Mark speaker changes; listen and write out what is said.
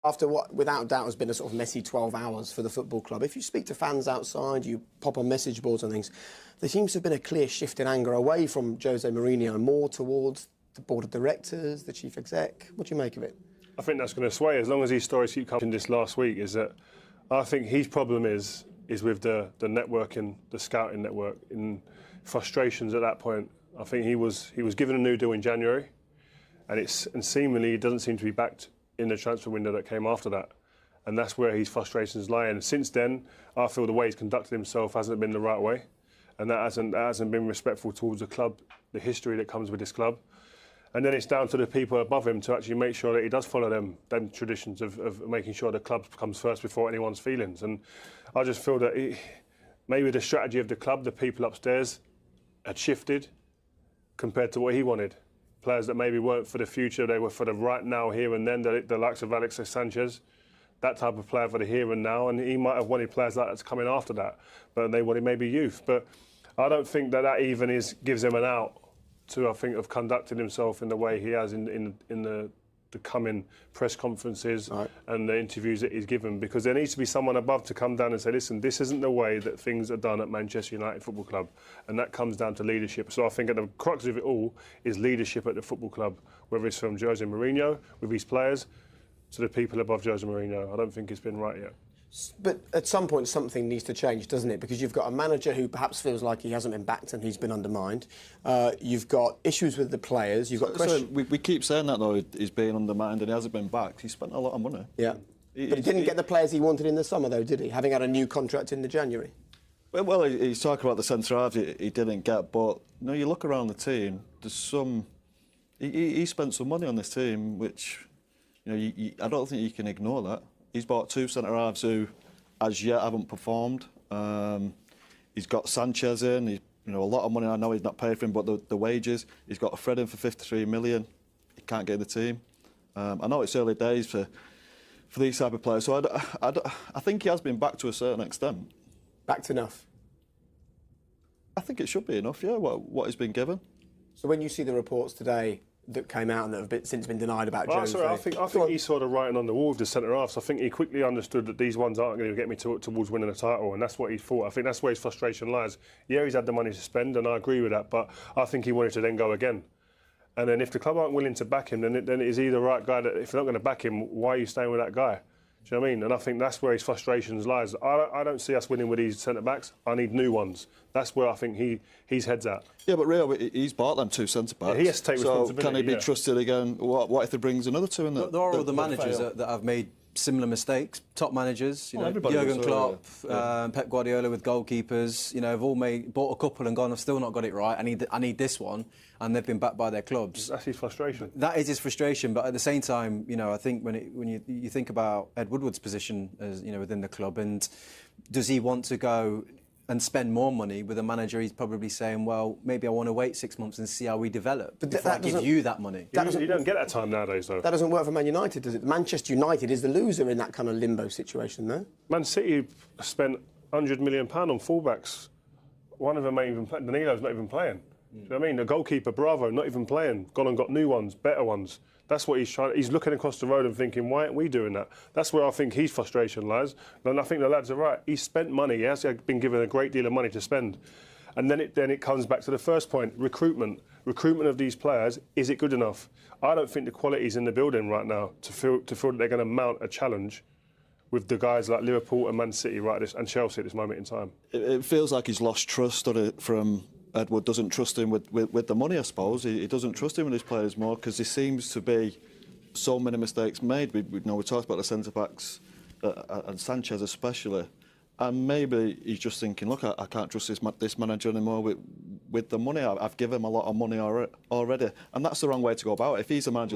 Speaker 1: After what, without doubt, has been a sort of messy 12 hours for the football club, if you speak to fans outside, you pop on message boards and things, there seems to have been a clear shift in anger away from Jose Mourinho, more towards the board of directors, the chief exec. What do you make of it?
Speaker 2: I think that's going to sway as long as these stories keep coming. This last week is that I think his problem is with the networking, the scouting network. In frustrations at that point, I think he was given a new deal in January, and seemingly it doesn't seem to be backed in the transfer window that came after that. And that's where his frustrations lie. And since then, I feel the way he's conducted himself hasn't been the right way. And that hasn't been respectful towards the club, the history that comes with this club. And then it's down to the people above him to actually make sure that he does follow them traditions of making sure the club comes first before anyone's feelings. And I just feel that maybe the strategy of the club, the people upstairs, had shifted compared to what he wanted. Players that maybe weren't for the future, they were for the right now, here and then, the likes of Alexis Sanchez, that type of player for the here and now, and he might have wanted players like that to come in after that, but they wanted maybe youth. But I don't think that even gives him an out to, I think, of conducting himself in the way he has in the coming press conferences and the interviews that he's given, because there needs to be someone above to come down and say, listen, this isn't the way that things are done at Manchester United Football Club, and that comes down to leadership. So I think at the crux of it all is leadership at the football club, whether it's from Jose Mourinho with his players to the people above Jose Mourinho. I don't think it's been right yet.
Speaker 1: But at some point, something needs to change, doesn't it? Because you've got a manager who perhaps feels like he hasn't been backed and he's been undermined. You've got issues with the players. You've got questions.
Speaker 3: We keep saying that, though, he's being undermined and he hasn't been backed. He spent a lot of money.
Speaker 1: Yeah. But he didn't get the players he wanted in the summer, though, did he? Having had a new contract in the January.
Speaker 3: Well, he's talking about the centre halves he didn't get, but you look around the team, there's some... He spent some money on this team, which, I don't think you can ignore that. He's bought two centre-halves who, as yet, haven't performed. He's got Sanchez in. A lot of money. I know he's not paid for him, but the wages. He's got a Fred in for 53 million. He can't get in the team. I know it's early days for these type of players. So I think he has been backed to a certain extent.
Speaker 1: Backed enough?
Speaker 3: I think it should be enough, yeah, what he's been given.
Speaker 1: So when you see the reports today that came out and that have since been denied about Jose...
Speaker 2: I think he saw the writing on the wall of the centre-halves. I think he quickly understood that these ones aren't going to get me towards winning a title, and that's what he thought. I think that's where his frustration lies. Yeah, he's had the money to spend, and I agree with that, but I think he wanted to then go again. And then if the club aren't willing to back him, then it is he the right guy that, if they're not going to back him, why are you staying with that guy? Do you know what I mean? And I think that's where his frustrations lies. I don't see us winning with these centre-backs. I need new ones. That's where I think he's heads at.
Speaker 3: Yeah, but Rio, he's bought them two centre-backs.
Speaker 2: Yeah, he has to take responsibility.
Speaker 3: So can he be trusted again? What if he brings another two in?
Speaker 4: There are other managers that have made similar mistakes. Top managers, Jurgen Klopp, Pep Guardiola with goalkeepers. Have all bought a couple and gone, I've still not got it right. I need this one, and they've been backed by their clubs.
Speaker 2: That's his frustration.
Speaker 4: That is his frustration, but at the same time, I think when you think about Ed Woodward's position as within the club, and does he want to go and spend more money with a manager? He's probably saying, well, maybe I want to wait 6 months and see how we develop before I give you that money.
Speaker 2: You don't get that time nowadays, though.
Speaker 1: That doesn't work for Man United, does it? Manchester United is the loser in that kind of limbo situation, though.
Speaker 2: Man City spent £100 million on fullbacks. One of them ain't even playing. Danilo's not even playing. Do you know what I mean? The goalkeeper, Bravo, not even playing. Gone and got new ones, better ones. That's what he's trying. He's looking across the road and thinking, why aren't we doing that? That's where I think his frustration lies. And I think the lads are right. He's spent money. He has been given a great deal of money to spend. And then it comes back to the first point, recruitment. Recruitment of these players, is it good enough? I don't think the quality's in the building right now to feel that they're going to mount a challenge with the guys like Liverpool and Man City and Chelsea at this moment in time.
Speaker 3: It feels like he's lost trust from... Edward doesn't trust him with the money, I suppose. He doesn't trust him with his players more because there seems to be so many mistakes made. We talked about the centre-backs and Sanchez especially. And maybe he's just thinking, look, I can't trust this manager anymore with the money. I've given him a lot of money already. And that's the wrong way to go about it. If he's a manager...